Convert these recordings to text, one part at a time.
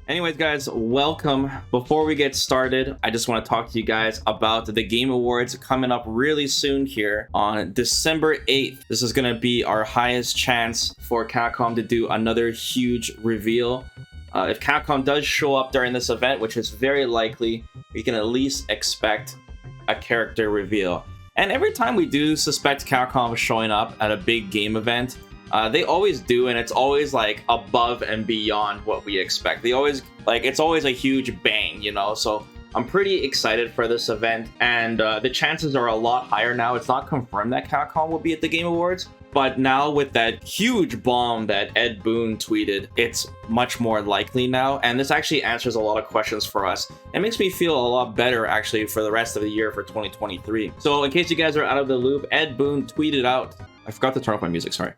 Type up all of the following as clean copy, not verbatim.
Anyways, guys, welcome. Before we get started, I just want to talk to you guys about the Game Awards coming up really soon here on December 8th. This is going to be our highest chance for Capcom to do another huge reveal. If Capcom does show up during this event, which is very likely, we can at least expect a character reveal. And every time we do suspect Capcom showing up at a big game event, they always do, and it's always like above and beyond what we expect. They always it's always a huge bang, you know. So I'm pretty excited for this event, and the chances are a lot higher now. It's not confirmed that Capcom will be at the Game Awards, but now with that huge bomb that Ed Boon tweeted, it's much more likely now. And this actually answers a lot of questions for us. It makes me feel a lot better actually for the rest of the year for 2023. So in case you guys are out of the loop, Ed Boon tweeted out, I forgot to turn off my music, sorry.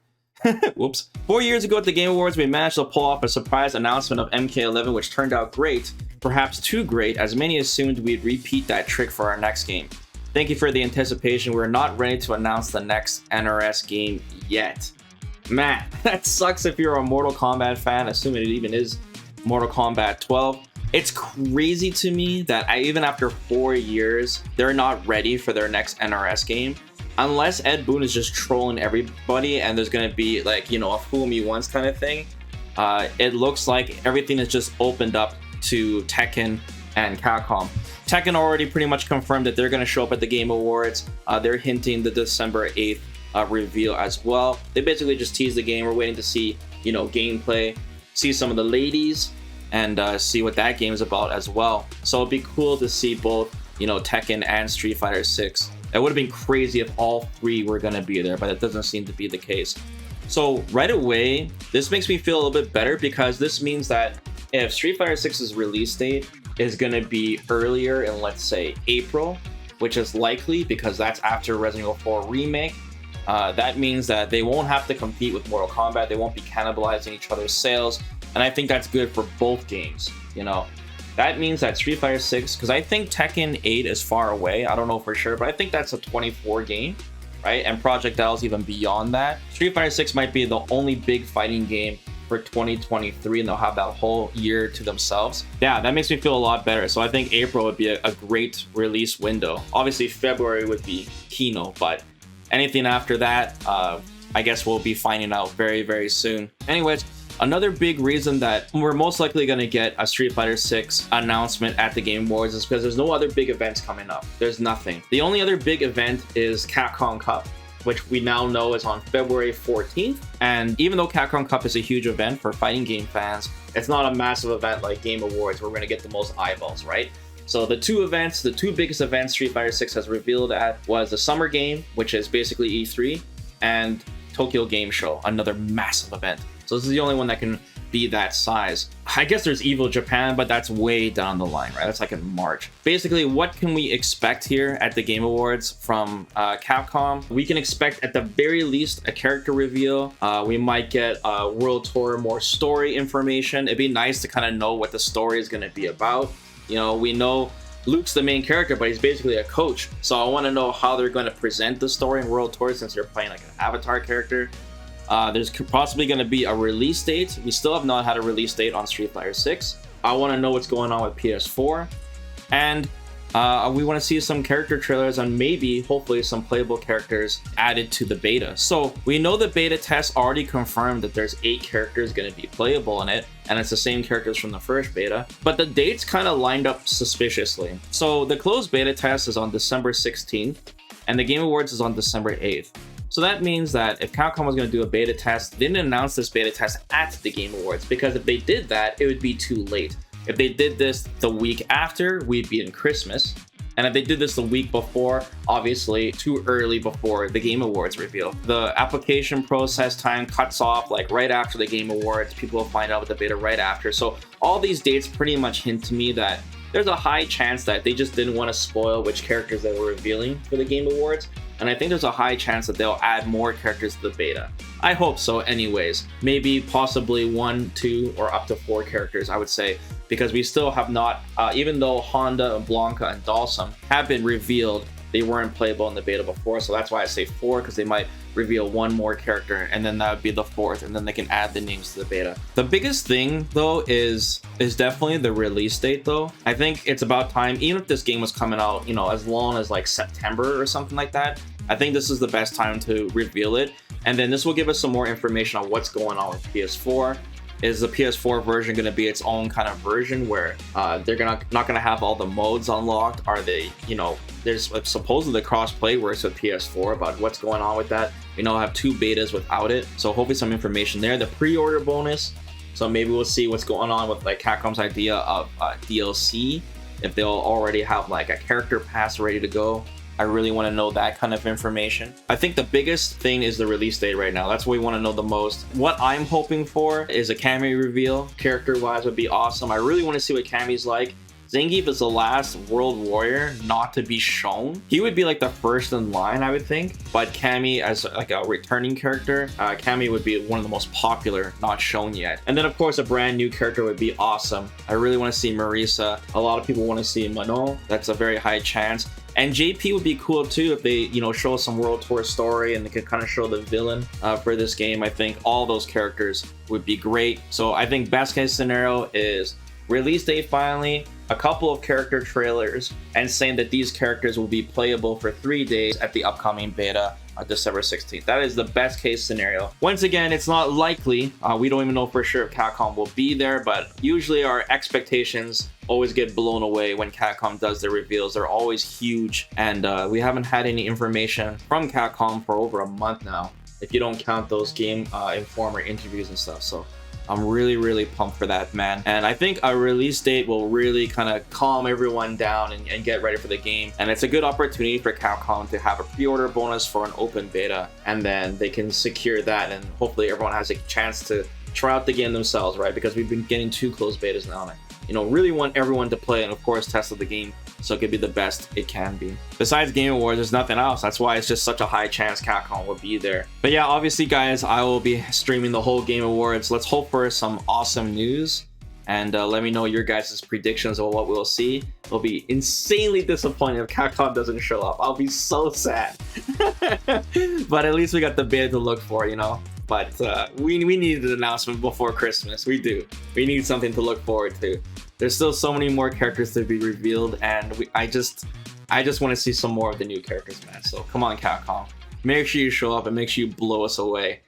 Whoops. 4 years ago at the Game Awards, we managed to pull off a surprise announcement of MK11, which turned out great, perhaps too great, as many assumed we'd repeat that trick for our next game. Thank you for the anticipation. We're not ready to announce the next NRS game yet. Man, that sucks if you're a Mortal Kombat fan, assuming it even is Mortal Kombat 12. It's crazy to me that even after 4 years, they're not ready for their next NRS game. Unless Ed Boon is just trolling everybody and there's going to be like, you know, a fool me once kind of thing. It looks like everything is just opened up to Tekken and Capcom. Tekken already pretty much confirmed that they're going to show up at the Game Awards. They're hinting the December 8th reveal as well. They basically just teased the game. We're waiting to see, you know, gameplay, see some of the ladies, and see what that game is about as well. So it'd be cool to see both, you know, Tekken and Street Fighter 6. It would have been crazy if all three were going to be there, but it doesn't seem to be the case. So right away, this makes me feel a little bit better because this means that if Street Fighter 6's release date is going to be earlier in, let's say, April, which is likely because that's after Resident Evil 4 Remake, that means that they won't have to compete with Mortal Kombat. They won't be cannibalizing each other's sales. And I think that's good for both games, you know. That means that Street Fighter 6, because I think Tekken 8 is far away. I don't know for sure, but I think that's a 24 game, right? And Project L is even beyond that. Street Fighter 6 might be the only big fighting game for 2023, and they'll have that whole year to themselves. Yeah, that makes me feel a lot better. So I think April would be a great release window. Obviously, February would be Kino, but anything after that, I guess we'll be finding out very, very soon. Anyways, another big reason that we're most likely going to get a Street Fighter 6 announcement at the Game Awards is because there's no other big events coming up. There's nothing. The only other big event is Capcom Cup, which we now know is on February 14th. And even though Capcom Cup is a huge event for fighting game fans, it's not a massive event like Game Awards where we're going to get the most eyeballs, right? So the two biggest events Street Fighter 6 has revealed at was the Summer Game, which is basically E3, and Tokyo Game Show, another massive event. So this is the only one that can be that size. I guess there's Evo Japan, but that's way down the line, right? That's like in March. Basically, what can we expect here at the Game Awards from Capcom? We can expect at the very least a character reveal. We might get a World Tour, more story information. It'd be nice to kind of know what the story is going to be about. You know, we know Luke's the main character, but he's basically a coach. So I want to know how they're going to present the story in World Tour since they're playing like an avatar character. There's possibly going to be a release date. We still have not had a release date on Street Fighter 6. I want to know what's going on with PS4. And we want to see some character trailers and maybe, hopefully, some playable characters added to the beta. So we know the beta test already confirmed that there's 8 characters going to be playable in it. And it's the same characters from the first beta. But the dates kind of lined up suspiciously. So the closed beta test is on December 16th. And the Game Awards is on December 8th. So that means that if Capcom was going to do a beta test, they didn't announce this beta test at the Game Awards, because if they did that, it would be too late. If they did this the week after, we'd be in Christmas. And if they did this the week before, obviously too early before the Game Awards reveal. The application process time cuts off like right after the Game Awards. People will find out with the beta right after. So all these dates pretty much hint to me that there's a high chance that they just didn't want to spoil which characters they were revealing for the Game Awards. And I think there's a high chance that they'll add more characters to the beta. I hope so anyways. Maybe possibly 1, 2, or up to 4 characters, I would say. Because we still have not, even though Honda, Blanca, and Dalsum have been revealed, they weren't playable in the beta before. So that's why I say 4, because they reveal one more character, and then that would be the fourth, and then they can add the names to the beta. The biggest thing though is definitely the release date though. I think it's about time, even if this game was coming out, you know, as long as like September or something like that, I think this is the best time to reveal it. And then this will give us some more information on what's going on with PS4. Is the PS4 version going to be its own kind of version where they're not going to have all the modes unlocked? Are they, you know, there's supposedly cross-play works with PS4, about what's going on with that. You know, have 2 betas without it, so hopefully some information there. The pre-order bonus, so maybe we'll see what's going on with like Capcom's idea of DLC, if they'll already have like a character pass ready to go. I really want to know that kind of information. I think the biggest thing is the release date right now. That's what we want to know the most. What I'm hoping for is a Cammy reveal. Character-wise would be awesome. I really want to see what Cammy's like. Zangief is the last World Warrior not to be shown. He would be like the first in line, I would think. But Cammy as like a returning character, Cammy would be one of the most popular not shown yet. And then of course a brand new character would be awesome. I really want to see Marisa. A lot of people want to see Manon. That's a very high chance. And JP would be cool too if they, you know, show us some World Tour story and they could kind of show the villain for this game. I think all those characters would be great. So I think best case scenario is release date finally, a couple of character trailers, and saying that these characters will be playable for 3 days at the upcoming beta on December 16th. That is the best case scenario. Once again, it's not likely. We don't even know for sure if Capcom will be there, but usually our expectations always get blown away when Capcom does their reveals. They're always huge, and we haven't had any information from Capcom for over a month now, if you don't count those Game Informer interviews and stuff. So I'm really pumped for that, man. And I think a release date will really kind of calm everyone down and get ready for the game. And it's a good opportunity for Capcom to have a pre-order bonus for an open beta, and then they can secure that, and hopefully everyone has a chance to try out the game themselves, right? Because we've been getting 2 closed betas now, and I, you know, really want everyone to play and of course test the game so it could be the best it can be. Besides Game Awards, there's nothing else. That's why it's just such a high chance Capcom will be there. But yeah, obviously guys, I will be streaming the whole Game Awards. Let's hope for some awesome news, and let me know your guys' predictions of what we'll see. It'll be insanely disappointing if Capcom doesn't show up. I'll be so sad. But at least we got the beta to look for, you know. But we need an announcement before Christmas. We do. We need something to look forward to. There's still so many more characters to be revealed, and I just want to see some more of the new characters, man. So come on, Capcom. Make sure you show up and make sure you blow us away.